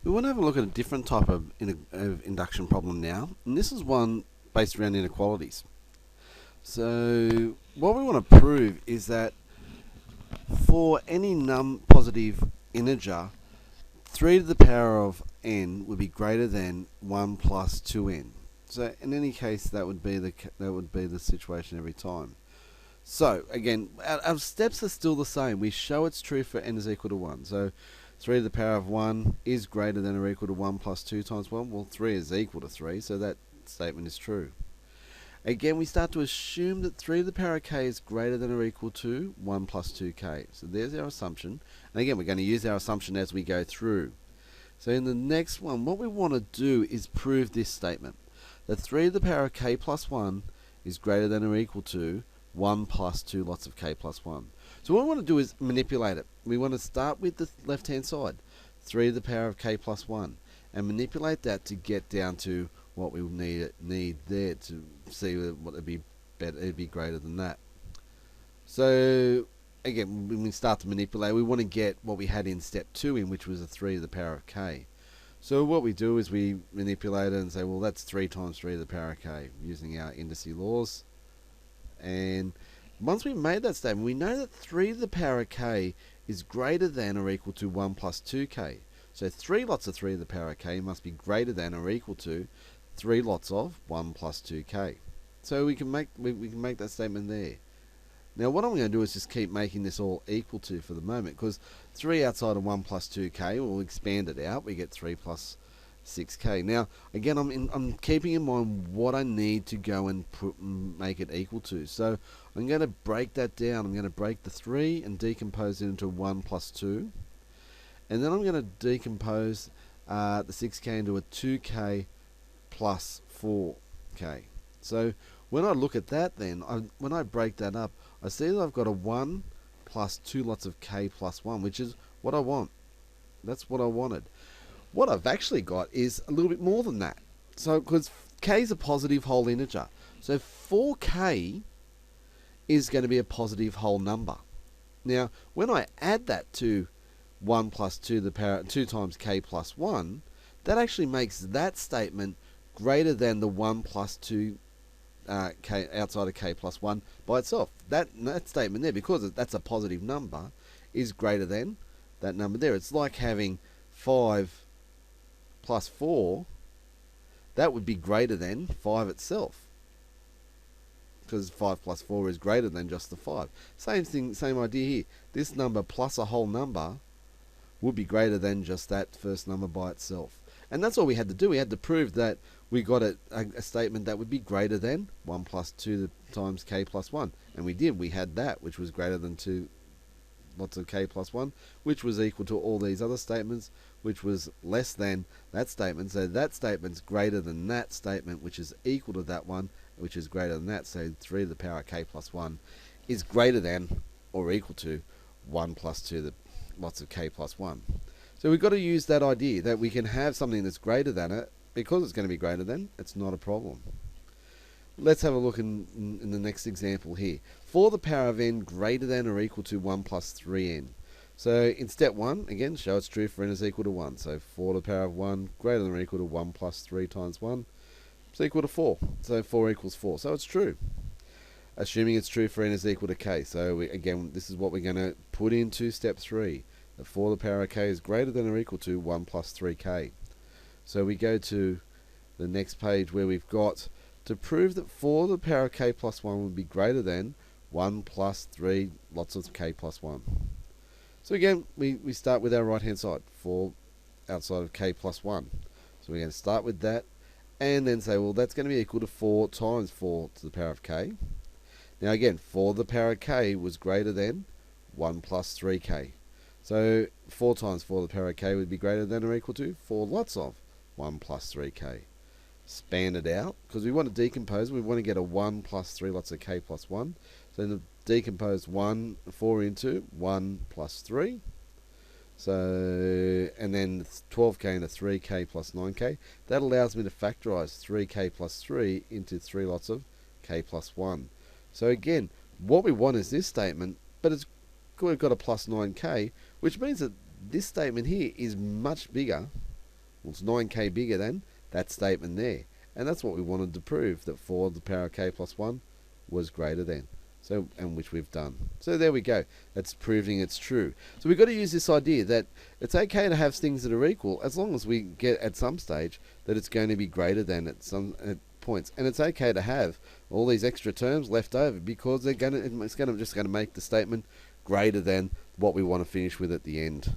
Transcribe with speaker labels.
Speaker 1: We want to have a look at a different type of induction problem now, and this is one based around inequalities. So what we want to prove is that for any positive integer, 3 to the power of n would be greater than 1 plus 2n. So in any case, that would be the situation every time. So again, our steps are still the same. We show it's true for n is equal to 1. So 3 to the power of 1 is greater than or equal to 1 plus 2 times 1. Well, 3 is equal to 3, so that statement is true. Again, we start to assume that 3 to the power of k is greater than or equal to 1 plus 2k. So there's our assumption. And again, we're going to use our assumption as we go through. So in the next one, what we want to do is prove this statement. That 3 to the power of k plus 1 is greater than or equal to 1 plus 2 lots of k plus 1. So what we want to do is manipulate it. We want to start with the left-hand side, 3 to the power of k plus 1, and manipulate that to get down to what we need there to see what it'd be better. It'd be greater than that. So again, when we start to manipulate, we want to get what we had in step 2 in, which was a 3 to the power of k. So what we do is we manipulate it and say, well, that's 3 times 3 to the power of k, using our indice laws. And once we've made that statement, we know that 3 to the power of k is greater than or equal to 1 plus 2k. So 3 lots of 3 to the power of k must be greater than or equal to 3 lots of 1 plus 2k. So we can make that statement there. Now what I'm going to do is just keep making this all equal to for the moment, because 3 outside of 1 plus 2k, we'll expand it out. We get 3 plus 6k. Now again, I'm keeping in mind what I need to go and make it equal to. So I'm going to break that down. I'm going to break the 3 and decompose it into 1 plus 2. And then I'm going to decompose the 6k into a 2k plus 4k. So when I look at that then, when I break that up, I see that I've got a 1 plus 2 lots of k plus 1, which is what I want. That's what I wanted. What I've actually got is a little bit more than that. So because k is a positive whole integer, so 4k is going to be a positive whole number. Now when I add that to 1 plus 2 to the power 2 times k plus 1, that actually makes that statement greater than the 1 plus 2 k outside of k plus 1 by itself. That statement there, because that's a positive number, is greater than that number there. It's like having 5 plus 4. That would be greater than 5 itself, because 5 plus 4 is greater than just the 5. Same thing, same idea here. This number plus a whole number would be greater than just that first number by itself. And that's all we had to do. We had to prove that we got a statement that would be greater than 1 plus 2 times k plus 1. And we did. We had that, which was greater than 2 lots of k plus 1, which was equal to all these other statements, which was less than that statement. So that statement's greater than that statement, which is equal to that one, which is greater than that. So 3 to the power of k plus 1 is greater than or equal to 1 plus 2 lots of k plus 1. So we've got to use that idea that we can have something that's greater than it. Because it's going to be greater than, it's not a problem. Let's have a look in the next example here. For the power of n greater than or equal to 1 plus 3n. So in step 1, again, show it's true for n is equal to 1. So 4 to the power of 1 greater than or equal to 1 plus 3 times 1 is equal to 4. So 4 equals 4. So it's true. Assuming it's true for n is equal to k. So again, this is what we're going to put into step 3. That 4 to the power of k is greater than or equal to 1 plus 3k. So we go to the next page where we've got to prove that 4 to the power of k plus 1 would be greater than 1 plus 3 lots of k plus 1. So again, we start with our right hand side, 4 outside of k plus 1. So we're going to start with that and then say, well, that's going to be equal to 4 times 4 to the power of k. Now again, 4 to the power of k was greater than 1 plus 3k. So 4 times 4 to the power of k would be greater than or equal to 4 lots of 1 plus 3k. Span it out, because we want to decompose. We want to get a 1 plus 3 lots of k plus 1. So to decompose 4 into 1 plus 3. So, and then 12k into 3k plus 9k. That allows me to factorise 3k plus 3 into 3 lots of k plus 1. So again, what we want is this statement, but we've got a plus 9k, which means that this statement here is much bigger equals 9k bigger than that statement there. And that's what we wanted to prove, that 4 to the power of k plus 1 was greater than. So, and which we've done. So there we go. That's proving it's true. So we've got to use this idea that it's okay to have things that are equal as long as we get at some stage that it's going to be greater than at some points. And it's okay to have all these extra terms left over because it's just going to make the statement greater than what we want to finish with at the end.